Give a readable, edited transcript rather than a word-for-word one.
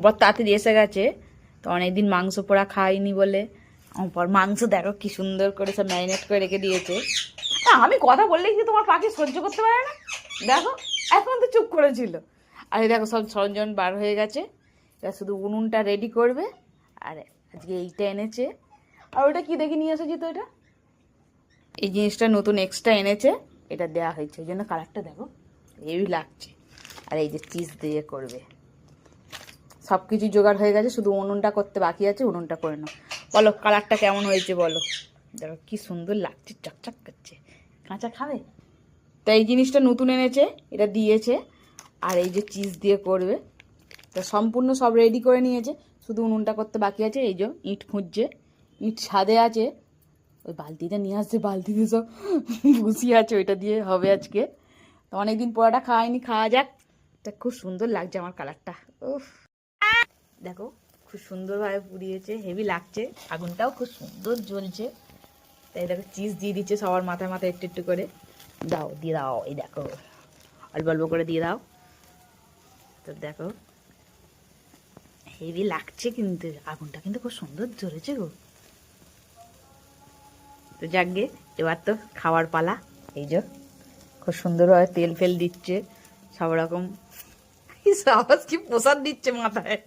বর তাড়াতাড়ি এসে গেছে, তো অনেকদিন মাংস পোড়া খাইনি বলে আমার পর মাংস দেখো কি সুন্দর করে সব ম্যারিনেট করে রেখে দিয়েছে। আমি কথা বললেই কি তোমার পাখি সহ্য করতে পারে না, দেখো এখন তো চুপ করেছিল। আর এই দেখো সব সরঞ্জাম বার হয়ে গেছে, এবার শুধু উনুনটা রেডি করবে। আর আজকে এইটা এনেছে, আর ওটা কি দেখে নিয়ে এসেছি তো, এটা এই জিনিসটা নতুন এক্সট্রা এনেছে, এটা দেওয়া হয়েছে, ওই জন্য কালারটা দেখো হেভি লাগছে। আর এই যে চিজ দিয়ে করবে, সব কিছু জোগাড় হয়ে গেছে, শুধু উনুনটা করতে বাকি আছে, উনুনটা করে নাও। বলো কালারটা কেমন হয়েছে বলো, দেখো কি সুন্দর লাগছে, চকচক করছে। কাঁচা খাবে? তো এই জিনিসটা নতুন এনেছে, এটা দিয়েছে। আর এই যে চিজ দিয়ে করবে, তা সম্পূর্ণ সব রেডি করে নিয়েছে, শুধু উনুনটা করতে বাকি আছে। এই যে ইট খুঁজছে, ইট ছাদে আছে, ওই বালতিটা নিয়ে আসছে, বালতিতে সব বসিয়ে আছে, ওইটা দিয়ে হবে আজকে। তো অনেকদিন পোড়াটা খাওয়াইনি, খাওয়া যাক। তা খুব সুন্দর লাগছে আমার কালারটা, উফ দেখো খুব সুন্দরভাবে পুড়িয়েছে, হেভি লাগছে, আগুনটাও খুব সুন্দর জ্বলছে। তাই দেখো চিজ দিয়ে দিচ্ছে সবার মাথায় মাথায় একটু একটু করে, দাও দিয়ে দাও, এই দেখো অল্প অল্প করে দিয়ে দাও। তো দেখো হেভি লাগছে, কিন্তু আগুনটা কিন্তু খুব সুন্দর জ্বলেছে গো। তো যাকগে, এবার তো খাওয়ার পালা। এই যে খুব সুন্দরভাবে তেল ফেল দিচ্ছে, সব রকম কি প্রসাদ দিচ্ছে মাথায়।